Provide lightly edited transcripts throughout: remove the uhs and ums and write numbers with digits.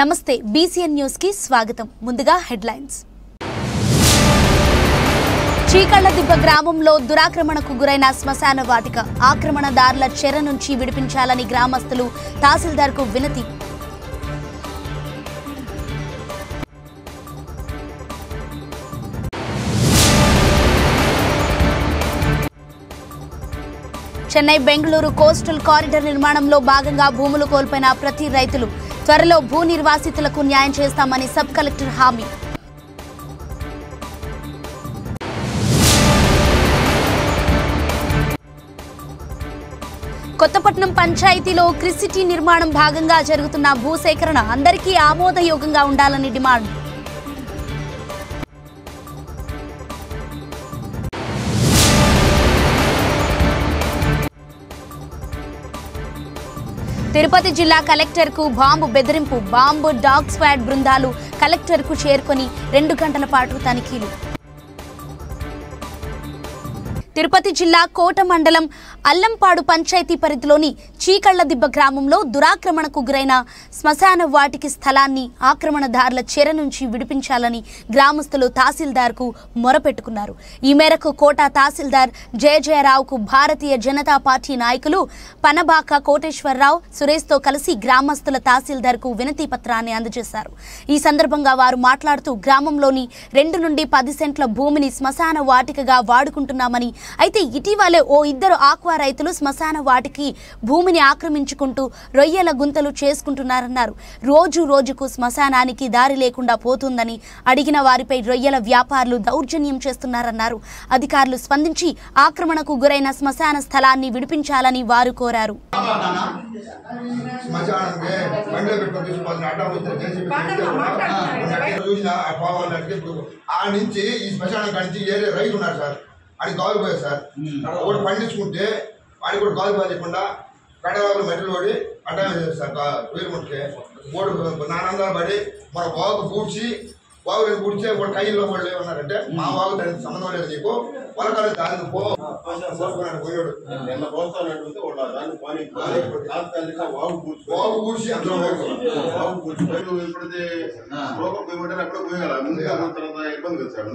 నమస్తే BCN news కి స్వాగతం. ముందుగా హెడ్లైన్స్. చీకళ్లదిబ్బ గ్రామంలో దురాక్రమణకు గురైన శ్మశాన వాటిక. ఆక్రమణదారుల చెర నుంచి విడిపించాలని గ్రామస్తులు తహసీల్దార్కు వినతి. చెన్నై బెంగళూరు కోస్టల్ కారిడార్ నిర్మాణంలో భాగంగా భూములు కోల్పోయిన ప్రతి రైతులు త్వరలో భూ నిర్వాసితులకు న్యాయం చేస్తామని సబ్ కలెక్టర్ హామీ. కొత్తపట్నం పంచాయతీలో క్రిసిటీ నిర్మాణం భాగంగా జరుగుతున్న భూసేకరణ అందరికీ ఆమోదయోగంగా ఉండాలని డిమాండ్. తిరుపతి జిల్లా కలెక్టర్కు బాంబు బెదిరింపు. బాంబు డాగ్ స్క్వాడ్ బృందాలు కలెక్టర్కు చేరుకొని 2 గంటల పాటు తనిఖీలు. తిరుపతి జిల్లా కోట మండలం అల్లంపాడు పంచాయతీ పరిధిలోని చీకళ్లదిబ్బ గ్రామంలో దురాక్రమణకు గురైన శ్మశాన వాటికి స్థలాన్ని ఆక్రమణదారుల చెర నుంచి విడిపించాలని గ్రామస్తులు తహసీల్దార్కు మొరపెట్టుకున్నారు. ఈ మేరకు కోట తహసీల్దార్ జయజయరావుకు భారతీయ జనతా పార్టీ నాయకులు పనబాక కోటేశ్వరరావు సురేష్తో కలిసి గ్రామస్తుల తహసీల్దార్కు వినతి పత్రాన్ని అందజేశారు. ఈ సందర్భంగా వారు మాట్లాడుతూ గ్రామంలోని 2 నుండి 10 సెంట్ల భూమిని శ్మశాన వాటికగా వాడుకుంటున్నామని, అయితే ఇటీవలే ఓ 2 ఆక్వా రైతులు శ్మశాన వాటికి భూమిని ఆక్రమించుకుంటూ రొయ్యల గుంతలు చేసుకుంటున్నారన్నారు. రోజుకు శ్మశానానికి దారి లేకుండా పోతుందని, అడిగిన వారిపై రొయ్యల వ్యాపారులు దౌర్జన్యం చేస్తున్నారన్నారు. అధికారులు స్పందించి ఆక్రమణకు గురైన శ్మశాన స్థలాన్ని విడిపించాలని వారు కోరారు. అది గాలిపోయారు సార్. ఒకటి పండించుకుంటే వాడికి కూడా గాలిపోయి లేకుండా గడవాళ్ళు మట్టిలో పడి అడ్డం చేశారు సార్. వేరుకుంటే 3 నానందాలు పడి మన వాగు పూడ్చి వాగు పూడ్చే ఒక కైల్లో వాళ్ళు ఏమన్నారంటే మా వాగు దానికి సంబంధం లేదు, నీకు వాళ్ళకాలు దానికి పోయాడు వాగు పూడ్చి అందులో ఎప్పుడైతే అక్కడ పోయాలి ఇబ్బంది కదా సార్.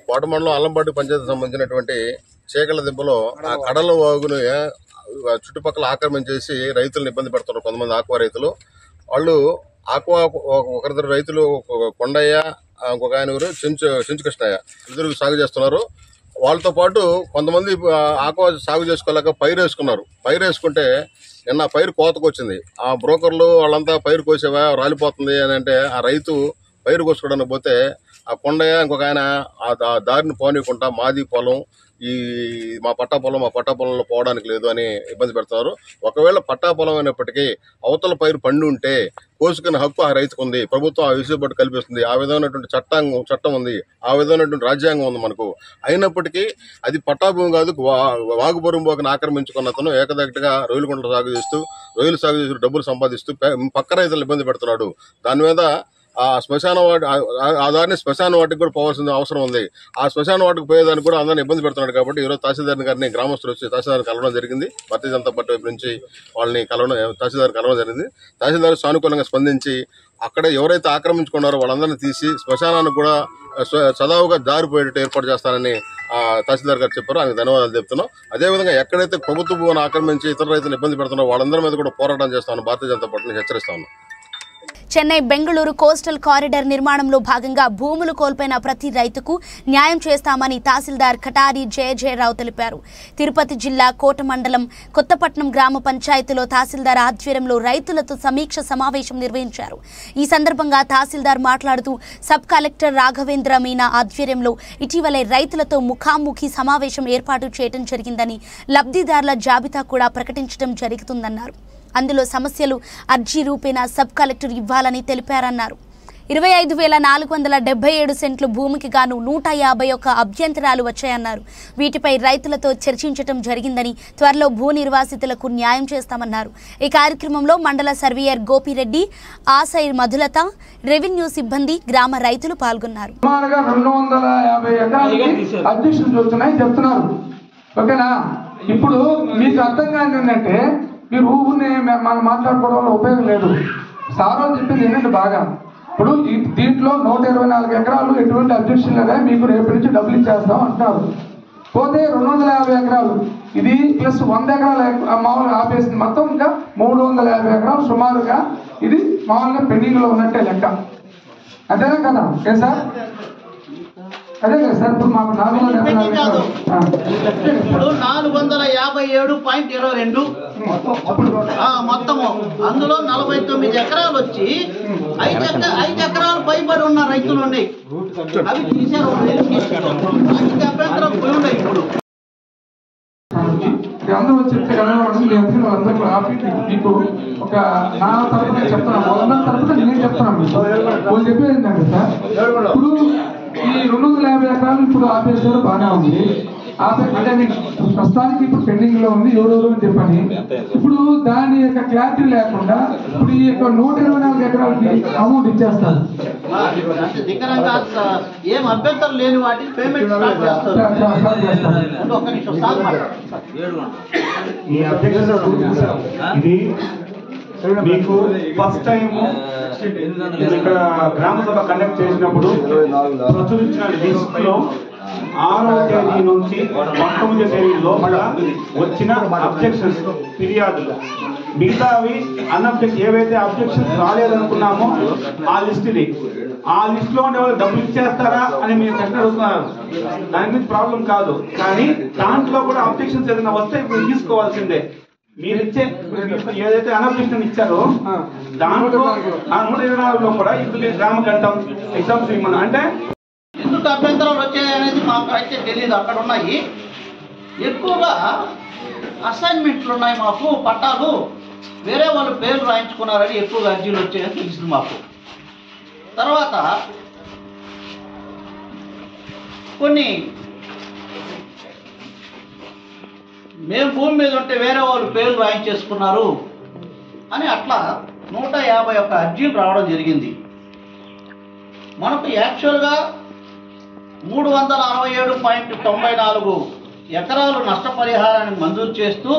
కోట మండలం అల్లంపాటి పంచాయతీ సంబంధించినటువంటి చీకళ్లదిబ్బలో ఆ కడల వాగును చుట్టుపక్కల ఆక్రమించేసి రైతులను ఇబ్బంది పెడుతున్నారు. కొంతమంది ఆక్వా రైతులు వాళ్ళు ఆక్వా ఒకరిద్దరు రైతులు కొండయ్య, ఇంకొక ఆయన చెంచు కృష్ణయ్య ఇద్దరు సాగు చేస్తున్నారు. వాళ్ళతో పాటు కొంతమంది ఆక్వా సాగు చేసుకోలేక పైరు వేసుకున్నారు. పైరు వేసుకుంటే నిన్న పైరు కోతకు వచ్చింది. ఆ బ్రోకర్లు వాళ్ళంతా పైరు కోసేవా రాలిపోతుంది అని అంటే ఆ రైతు పైరు కోసుకోవడానికి పోతే ఆ కొండయ్య ఇంకొక ఆయన ఆ దారిని పోనీయకుండా మాది పొలం, మా పట్టా పొలంలో పోవడానికి లేదు అని ఇబ్బంది పెడుతున్నారు. ఒకవేళ పట్టా పొలం అయినప్పటికీ అవతల పైరు పండి ఉంటే కోసుకునే హక్కు ఆ రైతుకు ఉంది. ప్రభుత్వం ఆ విషయపట్టు కల్పిస్తుంది. ఆ విధమైనటువంటి చట్టం ఉంది, ఆ విధమైనటువంటి రాజ్యాంగం ఉంది మనకు. అయినప్పటికీ అది పట్టా భూమి కాదు, వాగు బొరుంబోకను ఆక్రమించుకున్న అతను ఏకదగ్గరగా రొయ్యల గుంటలు సాగు చేస్తూ డబ్బులు సంపాదిస్తూ పక్క రైతులను ఇబ్బంది పెడుతున్నాడు. దాని మీద ఆ శ్మశాన వాటి ఆ దారిని శ్మశాన వాటికి కూడా పోవాల్సిన అవసరం ఉంది. ఆ శ్మశాన వాటికి పోయేదానికి కూడా అందరినీ ఇబ్బంది పెడుతున్నాడు. కాబట్టి ఈరోజు తహసీల్దార్ గారిని గ్రామస్తులు వచ్చి తహసీల్దార్ కలవడం జరిగింది. భారతీయ జనతా పార్టీ వైపు నుంచి వాళ్ళని తహసీల్దార్ కలవడం జరిగింది. తహసీల్దార్ సానుకూలంగా స్పందించి అక్కడ ఎవరైతే ఆక్రమించుకున్నారో వాళ్ళందరినీ తీసి శ్మశానానికి కూడా సదావుగా దారిపోయేటట్టు ఏర్పాటు చేస్తానని తహసీల్దార్ గారు చెప్పారు. ఆయనకు ధన్యవాదాలు చెప్తున్నాం. అదేవిధంగా ఎక్కడైతే ప్రభుత్వ భూమిని ఆక్రమించి ఇతర రైతులు ఇబ్బంది పెడుతున్నారో వాళ్ళందరి మీద కూడా పోరాటం చేస్తామని భారతీయ జనతా పార్టీని హెచ్చరిస్తా ఉన్నాం. చెన్నై బెంగళూరు కోస్టల్ కారిడార్ నిర్మాణంలో భాగంగా భూములు కోల్పోయిన ప్రతి రైతుకు న్యాయం చేస్తామని తహసీల్దార్ కటారి జయజయరావు తెలిపారు. తిరుపతి జిల్లా కోట మండలం కొత్తపట్నం గ్రామ పంచాయతీలో తహసీల్దార్ ఆధ్వర్యంలో రైతులతో సమీక్ష సమావేశం నిర్వహించారు. ఈ సందర్భంగా తహసీల్దార్ మాట్లాడుతూ సబ్ కలెక్టర్ రాఘవేంద్ర మీనా ఆధ్వర్యంలో ఇటీవలే రైతులతో ముఖాముఖి సమావేశం ఏర్పాటు చేయడం జరిగిందని, లబ్ధిదారుల జాబితా కూడా ప్రకటించడం జరుగుతుందన్నారు. అందులో సమస్యలు అర్జీ రూపేణా సబ్ కలెక్టర్ ఇవ్వాలని తెలిపారన్నారు. 25,477 సెంట్లు భూమికి గాను 151 అభ్యంతరాలు వచ్చాయన్నారు. వీటిపై రైతులతో చర్చించడం జరిగిందని, త్వరలో భూ నిర్వాసితులకు న్యాయం చేస్తామన్నారు. ఈ కార్యక్రమంలో మండల సర్వేయర్ గోపిరెడ్డి, ఆసై మధులత, రెవెన్యూ సిబ్బంది, గ్రామ రైతులు పాల్గొన్నారు. ఇప్పుడు మీకు అర్థం కాని ఏంటంటే మీరు ఊరిని మనం మాట్లాడుకోవడం వల్ల ఉపయోగం లేదు. సారో చెప్పింది ఏంటంటే బాగా ఇప్పుడు దీంట్లో 124 ఎకరాలు ఎటువంటి అబ్జెక్షన్ లేదా, మీకు రేపటి నుంచి డబ్బులు ఇచ్చేస్తాం అంటున్నారు. పోతే 250 ఎకరాలు ఇది ప్లస్ 100 ఎకరాలు మామూలుగా ఆపేసింది, మొత్తం ఇంకా 350 ఎకరాలు సుమారుగా ఇది మామూలుగా పెండింగ్లో ఉన్నట్టే లెక్క. అదేనా కదా? ఏ సార్? అదే కదా సార్. ఇప్పుడు మాకు 457.22 మొత్తము. అందులో 49 ఎకరాలు వచ్చి 5 ఎకరాలు పైబడి ఉన్న రైతులు ఉన్నాయి. అవి తీసారు. అభ్యంతరం పోయి ఉన్నాయి. ఇప్పుడు అందరూ చెప్తే కదా వాళ్ళందరూ ఆపి మీకు ఒక నా తరఫున చెప్తున్నాను, వాళ్ళందరి తరఫున నేను చెప్తున్నాను. వాళ్ళు చెప్పేది ఏంటంటే సార్, ఇప్పుడు ఈ 250 ఎకరాలు ఇప్పుడు ఆపేసారు, బాగానే ఉంది. అంటే మీకు ప్రస్తుతానికి ఇప్పుడు పెండింగ్ లో ఉంది ఎవరెవరు అని చెప్పని. ఇప్పుడు దాని యొక్క క్లారిటీ లేకుండా ఇప్పుడు ఈ యొక్క 124 ఎకరాలకి అమౌంట్ ఇచ్చేస్తారు. ఏం అభ్యంతరం లేని వాటికి పేమెంట్ స్టార్ట్ చేస్తారు. ఇది మీకు ఫస్ట్ టైం ఇక్కడ గ్రామ సభ కండక్ట్ చేసినప్పుడు ప్రచురించిన లిస్ట్ లో 6వ తేదీ నుంచి 19వ తేదీ లోపల వచ్చిన అబ్జెక్షన్స్, ఫిర్యాదులు, మిగతావి అన్అబ్జెక్షన్ ఏవైతే అబ్జెక్షన్స్ రాలేదనుకున్నామో ఆ లిస్ట్ ఇది. ఆ లిస్ట్ లో ఉండే వాళ్ళు డబ్బులు ఇచ్చేస్తారా అని మీరు ప్రశ్న అడుగుతున్నారు. దాని మీద ప్రాబ్లం కాదు, కానీ దాంట్లో కూడా అబ్జెక్షన్స్ ఏదైనా వస్తే ఇప్పుడు తీసుకోవాల్సిందే. మీరు ఇచ్చే ఏదైతే అన్అబ్జెక్షన్ ఇచ్చారో దాంట్లో ఆ 124లో కూడా ఇప్పుడు గ్రామ గంటం ఎగ్జామ్స్ ఇవ్వమని. అంటే ఎందుకు అభ్యంతరాలు వచ్చాయనేది మాకు అయితే తెలియదు. అక్కడ ఉన్నాయి ఎక్కువగా అసైన్మెంట్లు ఉన్నాయి. మాకు పట్టాలు వేరే వాళ్ళు పేర్లు రాయించుకున్నారని ఎక్కువగా అర్జీలు వచ్చాయని తెలిసింది మాకు. తర్వాత కొన్ని మేము భూమి మీద ఉంటే వేరే వాళ్ళు పేర్లు రాయించేసుకున్నారు అని అట్లా 151 అర్జీలు రావడం జరిగింది. మనకు యాక్చువల్గా 367.94 ఎకరాలు నష్టపరిహారాన్ని మంజూరు చేస్తూ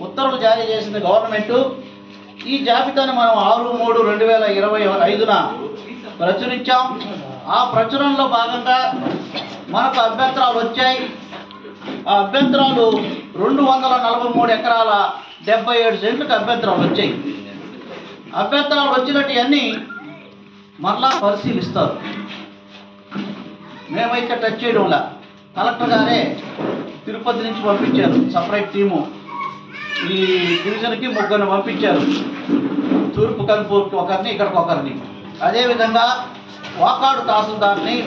ఉత్తర్వులు జారీ చేసింది గవర్నమెంటు. ఈ జాబితాను మనం 6/3/2025న ప్రచురించాం. ఆ ప్రచురణలో భాగంగా మనకు అభ్యంతరాలు వచ్చాయి. ఆ అభ్యంతరాలు 243 ఎకరాల 77 సెంట్లకు అభ్యంతరాలు వచ్చాయి. అభ్యంతరాలు వచ్చినట్టు అన్నీ మరలా పరిశీలిస్తారు. మేమైతే టచ్ చేయడంలా. కలెక్టర్ గారే తిరుపతి నుంచి పంపించారు సపరేట్ టీము. ఈ డివిజన్కి 3 పంపించారు. తూర్పు కనుపూర్కి ఒకరిని, ఇక్కడికి ఒకరిని. అదేవిధంగా వాకాడు తహసీల్దార్ని,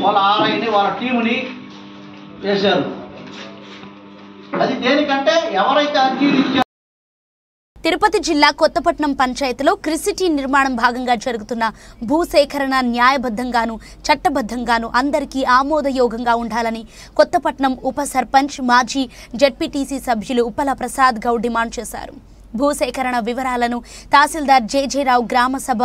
వాళ్ళ ఆర్ఐని, వాళ్ళ టీముని చేశారు. అది దేనికంటే ఎవరైతే అర్జీలు ఇచ్చారో. తిరుపతి జిల్లా కొత్తపట్నం పంచాయతీలో క్రిసిటీ నిర్మాణం భాగంగా జరుగుతున్న భూసేకరణ న్యాయబద్ధంగాను చట్టబద్ధంగాను అందరికీ ఆమోదయోగంగా ఉండాలని కొత్తపట్నం ఉప సర్పంచ్, మాజీ జెడ్పీటీసీ సభ్యులు ఉప్పల ప్రసాద్ గౌడ్ డిమాండ్ చేశారు. భూసేకరణ వివరాలను తహసీల్దార్ జేజేరావు గ్రామ సభ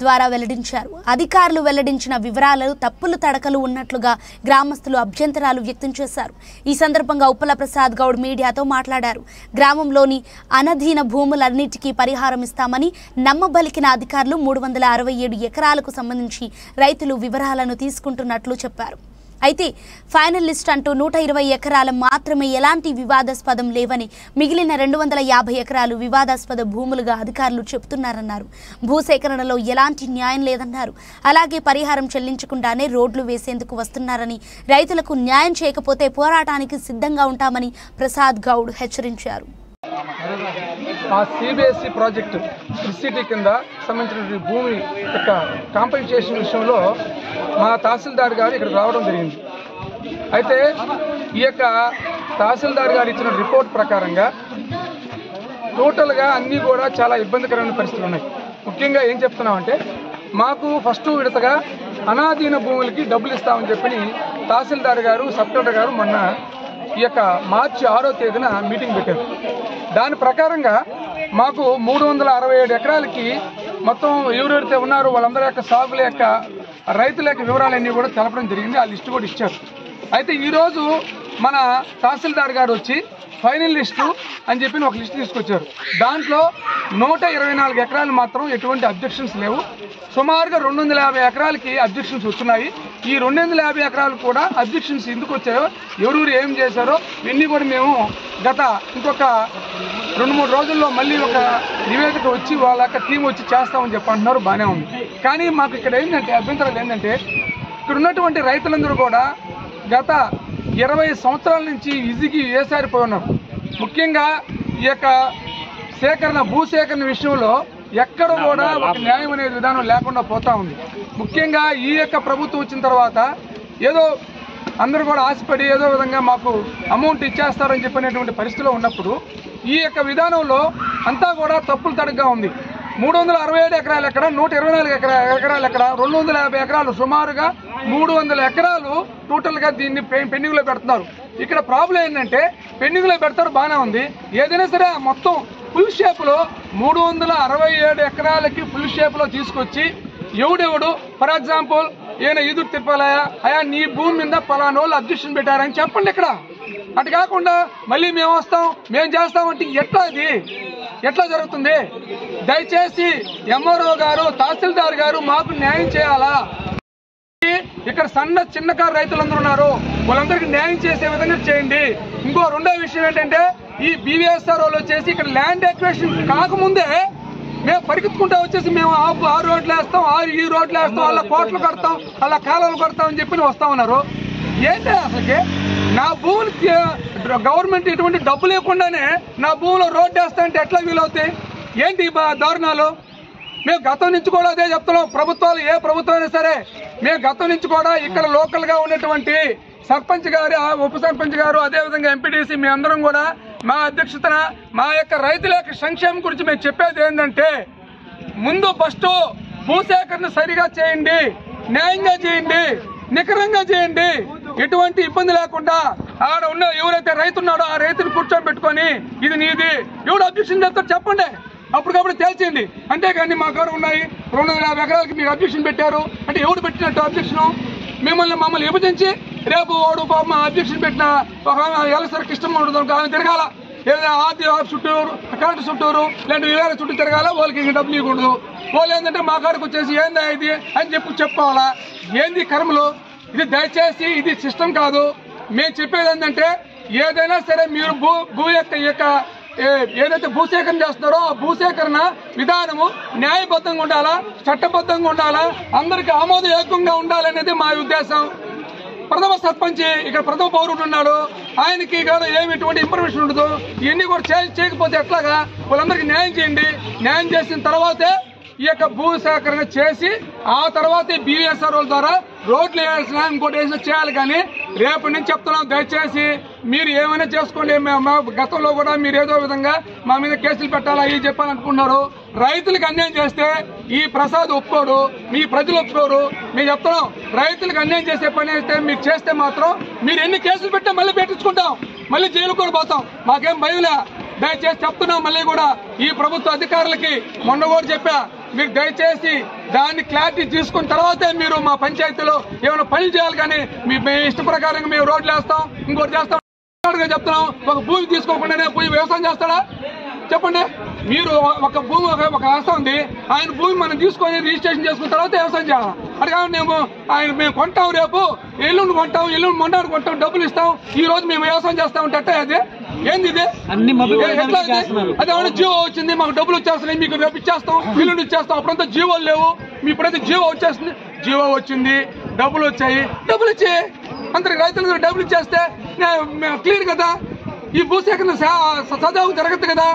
ద్వారా వెల్లడించారు. అధికారులు వెల్లడించిన వివరాలు తప్పులు తడకలు ఉన్నట్లుగా గ్రామస్తులు అభ్యంతరాలు వ్యక్తం చేశారు. ఈ సందర్భంగా ఉప్పల ప్రసాద్ గౌడ్ మీడియాతో మాట్లాడారు. గ్రామంలోని అనధీన భూములన్నిటికీ పరిహారం ఇస్తామని నమ్మబలికిన అధికారులు 367 ఎకరాలకు సంబంధించి రైతులు వివరాలను తీసుకుంటున్నట్లు చెప్పారు. అయితే ఫైనల్ లిస్ట్ అంటూ 120 ఎకరాలు మాత్రమే ఎలాంటి వివాదాస్పదం లేవని, మిగిలిన 250 ఎకరాలు వివాదాస్పద భూములుగా అధికారులు చెబుతున్నారన్నారు. భూసేకరణలో ఎలాంటి న్యాయం లేదన్నారు. అలాగే పరిహారం చెల్లించకుండానే రోడ్లు వేసేందుకు వస్తున్నారని, రైతులకు న్యాయం చేయకపోతే పోరాటానికి సిద్ధంగా ఉంటామని ప్రసాద్ గౌడ్ హెచ్చరించారు. ఆ సిబిఎస్ఈ ప్రాజెక్టు క్రిసిటీ కింద సంబంధించిన భూమి యొక్క కాంపెన్సేషన్ విషయంలో మా తహసీల్దార్ గారు ఇక్కడ రావడం జరిగింది. అయితే ఈ యొక్క తహసీల్దార్ గారు ఇచ్చిన రిపోర్ట్ ప్రకారంగా టోటల్గా అన్నీ కూడా చాలా ఇబ్బందికరమైన పరిస్థితులు ఉన్నాయి. ముఖ్యంగా ఏం చెప్తున్నామంటే మాకు ఫస్ట్ విడతగా అనాధీన భూములకి డబ్బులు ఇస్తామని చెప్పి తహసీల్దార్ గారు, సబ్ కలెక్టర్ గారు మొన్న ఈ యొక్క మార్చి 6వ తేదీన మీటింగ్ పెట్టారు. దాని ప్రకారంగా మాకు 367 ఎకరాలకి మొత్తం ఎవరెవరైతే ఉన్నారో వాళ్ళందరి యొక్క సాగుల యొక్క రైతుల యొక్క వివరాలన్నీ కూడా తెలపడం జరిగింది. ఆ లిస్టు కూడా ఇచ్చారు. అయితే ఈరోజు మన తహసీల్దార్ గారు వచ్చి ఫైనల్ లిస్టు అని చెప్పి ఒక లిస్టు తీసుకొచ్చారు. దాంట్లో 124 ఎకరాలు మాత్రం ఎటువంటి అబ్జెక్షన్స్ లేవు. సుమారుగా 250 ఎకరాలకి అబ్జెక్షన్స్ వచ్చినాయి. ఈ 250 ఎకరాలు కూడా అబ్జెక్షన్స్ ఎందుకు వచ్చాయో, ఎవరు ఏం చేశారో ఇవన్నీ కూడా మేము గత ఇంకొక 2-3 రోజుల్లో మళ్ళీ ఒక నివేదిక వచ్చి వాళ్ళ యొక్క టీం వచ్చి చేస్తామని చెప్పి అంటున్నారు. బాగానే ఉంది. కానీ మాకు ఇక్కడ ఏంటంటే అభ్యంతరాలు ఏంటంటే, ఇక్కడ ఉన్నటువంటి రైతులందరూ కూడా గత 20 సంవత్సరాల నుంచి విజిగి వేసారిపోయి ఉన్నారు. ముఖ్యంగా ఈ యొక్క భూసేకరణ విషయంలో ఎక్కడ కూడా ఒక న్యాయం అనే విధానం లేకుండా పోతా ఉంది. ముఖ్యంగా ఈ యొక్క ప్రభుత్వం వచ్చిన తర్వాత ఏదో అందరూ కూడా ఆశపడి ఏదో విధంగా మాకు అమౌంట్ ఇచ్చేస్తారని చెప్పినటువంటి పరిస్థితిలో ఉన్నప్పుడు ఈ యొక్క విధానంలో అంతా కూడా తప్పులు తడగ్గా ఉంది. 367 ఎకరాలు ఎక్కడ, 124 ఎకరాలు ఎక్కడ, 250 ఎకరాలు, సుమారుగా 300 ఎకరాలు టోటల్గా దీన్ని పెండింగ్లో పెడుతున్నారు. ఇక్కడ ప్రాబ్లం ఏంటంటే పెండింగ్లో పెడతారు, బాగానే ఉంది. ఏదైనా సరే మొత్తం ఫుల్ షేప్లో 367 ఎకరాలకి ఫుల్ షేప్లో తీసుకొచ్చి ఎవడెవడు ఫర్ ఎగ్జాంపుల్ ఈయన ఈదురు తిప్పాలయా అయా నీ భూమి మీద పలానోళ్ళు అబ్జెక్షన్ పెట్టారని చెప్పండి. ఇక్కడ అటు కాకుండా మళ్ళీ మేము వస్తాం మేము చేస్తామంటే ఎట్లా జరుగుతుంది? దయచేసి ఎంఆర్ఓ గారు, తహసీల్దార్ గారు మాకు న్యాయం చేయాలా. ఇక్కడ చిన్నకారు రైతులందరూ ఉన్నారు, వాళ్ళందరికీ న్యాయం చేసే విధంగా చేయండి. ఇంకో రెండో విషయం ఏంటంటే, ఈ బీవీఎస్ఆర్ వాళ్ళు వచ్చేసి ఇక్కడ ల్యాండ్ ఎక్వేషన్ కాకముందే మేము పరిగెత్తుకుంటా వచ్చేసి మేము ఆ రోడ్లు వేస్తాం, ఈ రోడ్లు వేస్తాం, అలా కోట్లు కడతాం, అలా కాలువలు కడతాం అని చెప్పి వస్తా ఉన్నారు. ఏంటి అసలుకి నా భూములకి గవర్నమెంట్ ఎటువంటి డబ్బు లేకుండానే నా భూమిలో రోడ్డు వేస్తా అంటే ఎట్లా వీలవుతాయి? ఏంటి దారుణాలు? మేము గతం నుంచి కూడా అదే చెప్తున్నాం. ప్రభుత్వాలు ఏ ప్రభుత్వం అయినా సరే మేము గతం నుంచి కూడా ఇక్కడ లోకల్ గా ఉన్నటువంటి సర్పంచ్ గారు, ఉప సర్పంచ్ గారు, అదేవిధంగా ఎంపీటీసీ మీ అందరం కూడా మా అధ్యక్షతన మా యొక్క రైతుల యొక్క సంక్షేమం గురించి మేము చెప్పేది ఏంటంటే, ముందు ఫస్ట్ భూసేకరణ సరిగా చేయండి, న్యాయంగా చేయండి, నికరంగా చేయండి, ఎటువంటి ఇబ్బంది లేకుండా. ఆడ ఉన్న ఎవరైతే రైతు ఉన్నాడో ఆ రైతుని కూర్చోబెట్టుకొని ఇది నీది, ఎవడు అబ్జెక్షన్ చేస్తారో చెప్పండి, అప్పటికప్పుడు తేల్చేయండి. అంతేగాని మా కాడ ఉన్నాయి 250 ఎకరాలకి మీరు అబ్జెక్షన్ పెట్టారు అంటే ఎవడు పెట్టినట్టు అబ్జెక్షను? మమ్మల్ని విభజించి రేపు వాడు మా అబ్జెక్షన్ పెట్టిన ఒక ఎలసరికి ఇష్టం ఉండదు, ఆమె తిరగాల, ఏదైనా ఆర్టీ చుట్టూరు, కరెంటు చుట్టూరు, లేదంటే వేరే చుట్టూ తిరగాల, వాళ్ళకి డబ్బులు ఇవ్వకూడదు. వాళ్ళు ఏంటంటే మా కాడికి వచ్చేసి ఏందా ఇది అని చెప్పుకోవాలా? ఏంది కర్మలు? ఇది దయచేసి ఇది సిస్టమ్ కాదు. మేము చెప్పేది ఏంటంటే, ఏదైనా సరే మీరు భూ యొక్క ఏదైతే భూసేకరణ చేస్తున్నారో ఆ భూసేకరణ విధానము న్యాయబద్ధంగా ఉండాలా, చట్టబద్ధంగా ఉండాలా, అందరికీ ఆమోదయోగ్యంగా ఉండాలనేది మా ఉద్దేశం. ప్రథమ సర్పంచ్ ఇక్కడ ప్రథమ పౌరుడు ఉన్నాడు, ఆయనకి కూడా ఏమి ఎటువంటి ఇన్ఫర్మేషన్ ఉండదు. ఇవన్నీ కూడా చేయకపోతే ఎట్లాగా? వాళ్ళందరికీ న్యాయం చేయండి. న్యాయం చేసిన తర్వాతే ఈ యొక్క భూ సేకరణ చేసి ఆ తర్వాతే బీవీఎస్ఆర్ ద్వారా రోడ్లు వేయాల్సిన ఇంకోటి వేసినా చేయాలి. కానీ రేపటి నుంచి చెప్తున్నాం, దయచేసి మీరు ఏమైనా చేసుకోండి. గతంలో కూడా మీరు ఏదో విధంగా మా మీద కేసులు పెట్టాలా ఇవి చెప్పాలనుకున్నారు. రైతులకు అన్యాయం చేస్తే ఈ ప్రసాద్ ఒప్పుకోడు, మీ ప్రజలు ఒప్పుకోరు. మేము చెప్తున్నాం, రైతులకు అన్యాయం చేసే పని అయితే మీరు చేస్తే మాత్రం మీరు ఎన్ని కేసులు పెట్టా మళ్ళీ పెట్టించుకుంటాం, మళ్ళీ జైలు కూడా పోతాం, మాకేం భయంలే. దయచేసి చెప్తున్నాం, మళ్ళీ కూడా ఈ ప్రభుత్వ అధికారులకి మొన్న కూడా చెప్పా, మీరు దయచేసి దాన్ని క్లారిటీ తీసుకున్న తర్వాతే మీరు మా పంచాయతీలో ఏమైనా పనులు చేయాలి. కానీ మీ ఇష్ట ప్రకారంగా మేము రోడ్లు వేస్తాం, ఇంకోటి చేస్తాం చెప్తున్నాం. ఒక భూమి తీసుకోకుండానే పోయి వ్యవసాయం చేస్తాడా చెప్పండి? మీరు ఒక భూమి ఒక ఆస్తి ఉంది, ఆయన భూమి మనం తీసుకొని రిజిస్ట్రేషన్ చేసుకున్న తర్వాత వ్యవసాయం చేయాలి. అడిగా మేము కొంటాం, రేపు ఎల్లుండి కొంటాం, ఎల్లుండి మొండాడు కొంటాం, డబ్బులు ఇస్తాం, ఈ రోజు మేము వ్యవసాయం చేస్తామంటే అట్టే అది ఏంది? ఇది ఎట్లా? అదే జీవో వచ్చింది, మాకు డబ్బులు వచ్చేస్తున్నాయి, మీకు రేపు ఇచ్చేస్తాం, ఎల్లుండి ఇచ్చేస్తాం. అప్పుడంతా జీవోలు లేవు, మీ ఇప్పుడైతే జీవో వచ్చేస్తుంది. జీవో వచ్చింది, డబ్బులు వచ్చాయి, డబ్బులు ఇచ్చి అందరికి రైతులకు డబ్బులు ఇచ్చేస్తే క్లియర్ కదా. ఈ భూసేకరణ సజావు జరగదు కదా.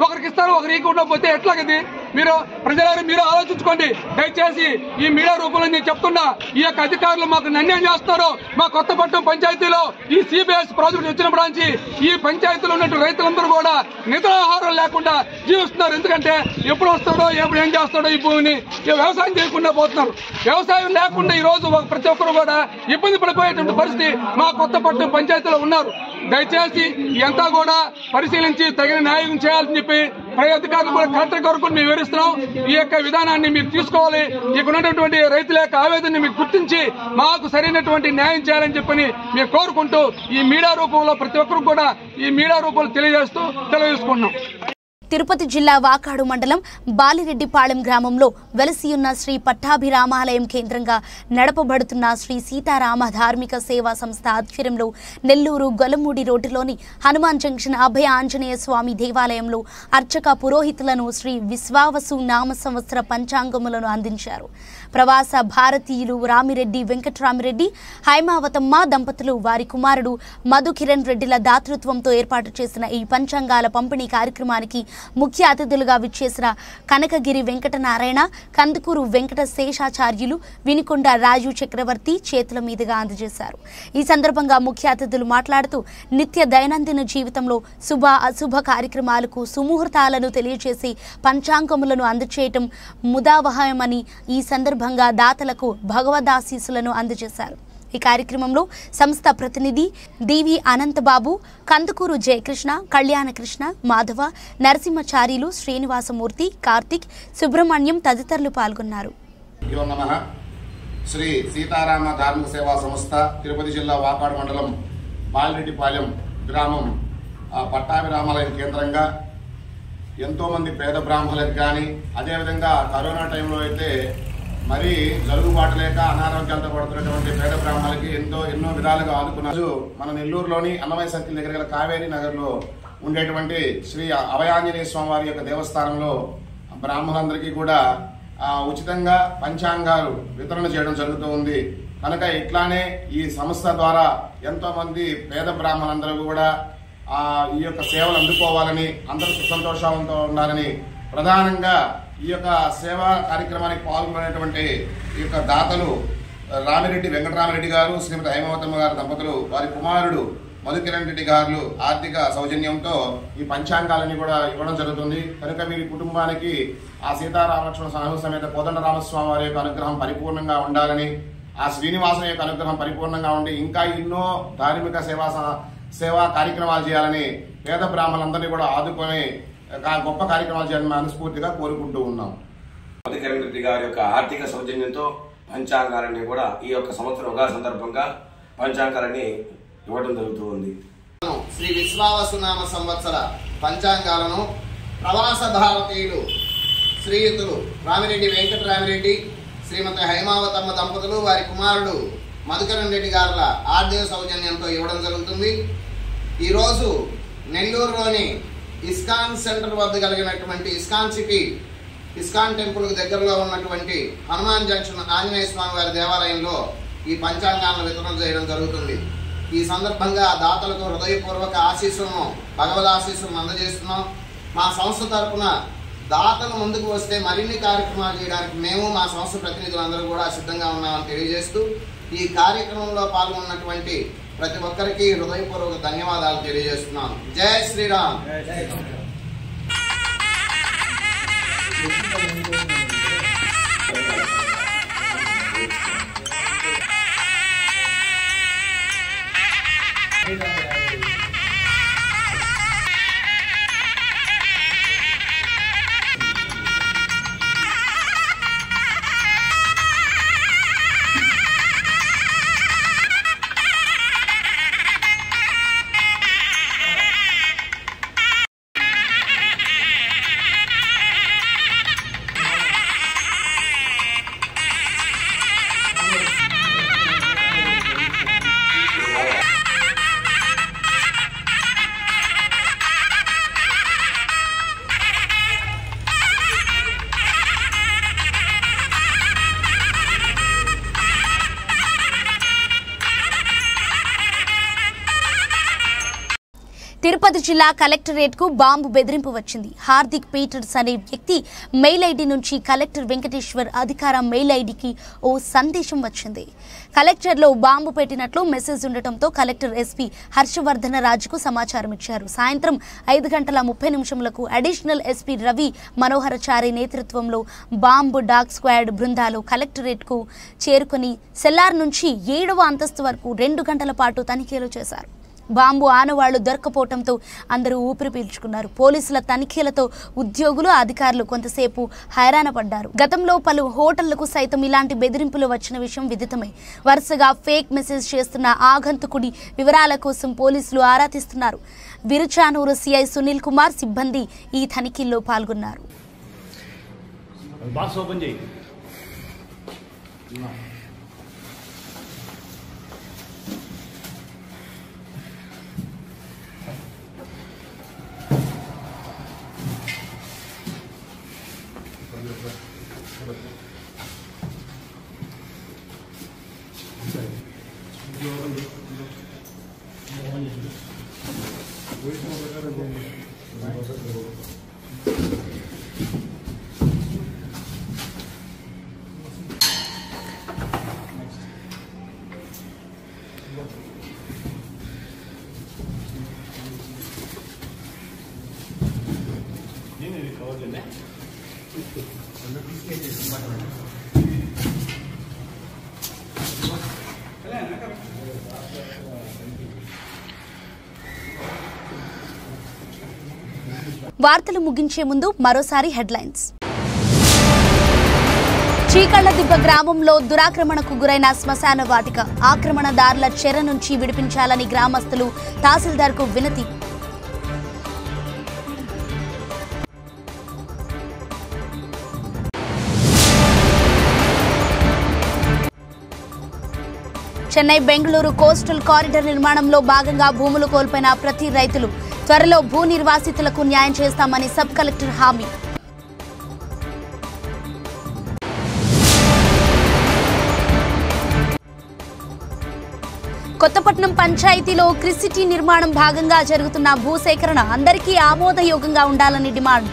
ఒకరికి ఇస్తారు, ఒకరికి ఉండకపోతే ఎట్లాగది? మీరు ప్రజలారా మీరు ఆలోచించుకోండి. దయచేసి ఈ మీడియా రూపంలో నేను చెప్తున్నా, ఈ యొక్క అధికారులు మాకు అన్యాయం చేస్తున్నారు. మా కొత్తపట్నం పంచాయతీలో ఈ సిబిఎస్ ప్రాజెక్టు వచ్చినప్పుడు నుంచి ఈ పంచాయతీలో ఉన్న రైతులందరూ కూడా నిద్రాహారం లేకుండా జీవిస్తున్నారు. ఎందుకంటే ఎప్పుడు వస్తాడో ఎప్పుడు ఏం చేస్తాడో ఈ భూమిని వ్యవసాయం చేయకుండా పోతున్నారు. వ్యవసాయం లేకుండా ఈ రోజు ప్రతి ఒక్కరు కూడా ఇబ్బంది పడిపోయేటువంటి పరిస్థితి మా కొత్తపట్నం పంచాయతీలో ఉన్నారు. దయచేసి ఇదంతా కూడా పరిశీలించి తగిన న్యాయం చేయాలని చెప్పి పై అధికారులు కూడా కలెక్టర్ గారు మేము వివరిస్తున్నాం. ఈ యొక్క విధానాన్ని మీరు తీసుకోవాలి. ఇక్కడ ఉన్నటువంటి రైతుల యొక్క ఆవేదనని మీకు గుర్తించి మాకు సరైనటువంటి న్యాయం చేయాలని చెప్పని మేము కోరుకుంటూ ఈ మీడియా రూపంలో ప్రతి ఒక్కరు కూడా ఈ మీడియా రూపంలో తెలియజేసుకుంటున్నాం. తిరుపతి జిల్లా వాకాడు మండలం బాలిరెడ్డిపాళెం గ్రామంలో వెలసియున్న శ్రీ పట్టాభిరామాలయం కేంద్రంగా నడపబడుతున్న శ్రీ సీతారామ ధార్మిక సేవా సంస్థ ఆధ్వర్యంలో నెల్లూరు గొల్లమూడి రోడ్డులోని హనుమాన్ జంక్షన్ అభయ ఆంజనేయ స్వామి దేవాలయంలో అర్చక పురోహితులను శ్రీ విశ్వావసు నామ సంవత్సర పంచాంగములను అందించారు. ప్రవాస భారతీయులు రామిరెడ్డి వెంకట్రామిరెడ్డి హైమావతమ్మ దంపతులు వారి కుమారుడు మధుకిరణ్ రెడ్డిల దాతృత్వంతో ఏర్పాటు చేసిన ఈ పంచాంగాల పంపిణీ కార్యక్రమానికి ముఖ్య అతిథులుగా విచ్చేసిన కనకగిరి వెంకటనారాయణ, కందుకూరు వెంకట శేషాచార్యులు, వినుకొండ రాజు చక్రవర్తి చేతుల మీదుగా అందజేశారు. ఈ సందర్భంగా ముఖ్య అతిథులు మాట్లాడుతూ నిత్య దైనందిన జీవితంలో శుభ అశుభ కార్యక్రమాలకు సుముహూర్తాలను తెలియజేసి పంచాంగములను అందజేయటం ముదావహమని ఈ సందర్భంగా దాతలకు భగవదాశీస్సులను అందజేశారు. ఈ కార్యక్రమంలో సంస్థ ప్రతినిధి డివి అనంతబాబు, కందుకూరు జయకృష్ణ, కళ్యాణకృష్ణ, మాధవ, నరసింహచార్యులు, శ్రీనివాసమూర్తి, కార్తిక్, సుబ్రహ్మణ్యం తదితరులు పాల్గొన్నారు. శ్రీ సీతారామ ధార్మిక సేవా సంస్థ తిరుపతి జిల్లా వాకాడు మండలం బాలిరెడ్డిపాలెం గ్రామం పట్టాభిరామాలయం కేంద్రంగా ఎంతో మంది పేద బ్రాహ్మణులకు కానీ, అదేవిధంగా కరోనా టైంలో అయితే మరి జరుగుబాటు లేక అనారోగ్యాలతో పడుతున్నటువంటి పేద బ్రాహ్మణులకి ఎన్నో విధాలుగా ఆదుకున్నారు. మన నెల్లూరులోని అన్నమయ్య సర్కిల్ దగ్గర గల కావేరీ నగర్ లో ఉండేటువంటి శ్రీ అభయాంజనేయ స్వామి వారి యొక్క దేవస్థానంలో బ్రాహ్మణులందరికీ కూడా ఉచితంగా పంచాంగాలు వితరణ చేయడం జరుగుతూ ఉంది. కనుక ఇట్లానే ఈ సంస్థ ద్వారా ఎంతో మంది పేద బ్రాహ్మణులందరూ కూడా ఈ యొక్క సేవలు అందుకోవాలని, అందరూ సుసంతోషంతో ఉండాలని ప్రధానంగా ఈ యొక్క సేవా కార్యక్రమానికి పాల్గొనేటువంటి ఈ యొక్క దాతలు రామిరెడ్డి వెంకటరామిరెడ్డి గారు, శ్రీమతి హైమావతమ్మ గారు దంపతులు, వారి కుమారుడు మధుకిరణ్ రెడ్డి గారు ఆర్థిక సౌజన్యంతో ఈ పంచాంగాలని కూడా ఇవ్వడం జరుగుతుంది. కనుక వీరి కుటుంబానికి ఆ సీతారామలక్ష్మణ స్వామి సమేత కోదండరామస్వామి వారి యొక్క అనుగ్రహం పరిపూర్ణంగా ఉండాలని, ఆ శ్రీనివాసం యొక్క అనుగ్రహం పరిపూర్ణంగా ఉండి ఇంకా ఎన్నో ధార్మిక సేవా కార్యక్రమాలు చేయాలని, పేద బ్రాహ్మణులందరినీ కూడా ఆదుకొని గొప్ప కార్యక్రమాలు చేయాలని మనస్ఫూర్తిగా కోరుకుంటూ ఉన్నాం. మధుకిరణ్ రెడ్డి గారి యొక్క ఆర్థిక సౌజన్యంతో పంచాంగాలన్నీ కూడా ఈ యొక్క సంవత్సరం ఉగాది సందర్భంగా పంచాంగాలని ఇవ్వడం జరుగుతూ ఉంది. శ్రీ విశ్వావసునామ సంవత్సర పంచాంగాలను ప్రవాస భారతీయులు శ్రీయుతులు రామిరెడ్డి వెంకటరామిరెడ్డి, శ్రీమతి హైమావతమ్మ దంపతులు, వారి కుమారుడు మధుకిరణ్ రెడ్డి గారుల ఆర్థిక సౌజన్యంతో ఇవ్వడం జరుగుతుంది. ఈరోజు నెల్లూరులోని ఇస్కాన్ సెంటర్ వద్ద కలిగినటువంటి ఇస్కాన్ సిటీ, ఇస్కాన్ టెంపుల్ దగ్గరలో ఉన్నటువంటి హనుమాన్ జంక్షన్ ఆంజనేయ స్వామి వారి దేవాలయంలో ఈ పంచాంగాలను వితరణ చేయడం జరుగుతుంది. ఈ సందర్భంగా దాతలకు హృదయపూర్వక ఆశీస్సులను, భగవద్ ఆశీస్సులను అందజేస్తున్నాం. మా సంస్థ తరఫున దాతలు ముందుకు వస్తే మరిన్ని కార్యక్రమాలు చేయడానికి మేము, మా సంస్థ ప్రతినిధులందరూ కూడా సిద్ధంగా ఉన్నామని తెలియజేస్తూ ఈ కార్యక్రమంలో పాల్గొన్నటువంటి ప్రతి ఒక్కరికి హృదయపూర్వక ధన్యవాదాలు తెలియజేస్తున్నాను. జై శ్రీరామ్. తిరుపతి జిల్లా కలెక్టరేట్కు బాంబు బెదిరింపు వచ్చింది. హార్దిక్ పీటర్స్ అనే వ్యక్తి మెయిల్ ఐడి నుంచి కలెక్టర్ వెంకటేశ్వర్ అధికార మెయిల్ ఐడికి ఓ సందేశం వచ్చింది. కలెక్టర్లో బాంబు పెట్టినట్లు మెసేజ్ ఉండటంతో కలెక్టర్ ఎస్పీ హర్షవర్ధన రాజుకు సమాచారం ఇచ్చారు. సాయంత్రం 5:30 అడిషనల్ ఎస్పీ రవి మనోహరచారి నేతృత్వంలో బాంబు డాగ్ స్క్వాడ్ బృందాలు కలెక్టరేట్కు చేరుకుని సెల్లార్ నుంచి 7వ అంతస్తు వరకు 2 గంటల పాటు తనిఖీలు చేశారు. బాంబు ఆనవాళ్లు దొరకపోవడంతో అందరూ ఊపిరి పీల్చుకున్నారు. పోలీసుల తనిఖీలతో ఉద్యోగులు అధికారులు కొంతసేపు హైరాణ పడ్డారు. గతంలో పలు హోటళ్లకు సైతం ఇలాంటి బెదిరింపులు వచ్చిన విషయం విదితమే. వరుసగా ఫేక్ మెసేజ్ చేస్తున్న ఆగంతుకుడి వివరాల కోసం పోలీసులు ఆరా తీస్తున్నారు. విరుచానూరు సిఐ సునీల్ కుమార్ సిబ్బంది ఈ తనిఖీల్లో పాల్గొన్నారు. వార్తలు ముగించే ముందు మరోసారి హెడ్లైన్స్. చీకళ్లదిబ్బ గ్రామంలో దురాక్రమణకు గురైన శ్మశాన వాటిక. ఆక్రమణదారుల చెర నుంచి విడిపించాలని గ్రామస్తులు తహసీల్దార్కు వినతి. చెన్నై బెంగళూరు కోస్టల్ కారిడార్ నిర్మాణంలో భాగంగా భూములు కోల్పోయిన ప్రతి రైతులు త్వరలో భూ నిర్వాసితులకు న్యాయం చేస్తామని సబ్ కలెక్టర్ హామీ. కొత్తపట్నం పంచాయతీలో క్రిసిటీ నిర్మాణం భాగంగా జరుగుతున్న భూసేకరణ అందరికీ ఆమోదయోగంగా ఉండాలని డిమాండ్.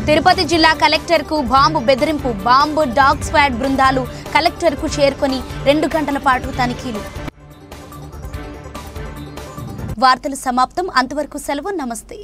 తిరుపతి జిల్లా కలెక్టర్కు బాంబు బెదిరింపు. బాంబు డాగ్ స్క్వాడ్ బృందాలు కలెక్టర్కు చేరుకొని 2 గంటల పాటు తనిఖీలు. వార్తలు సమాప్తం. అంతవరకు సెలవు. నమస్తే.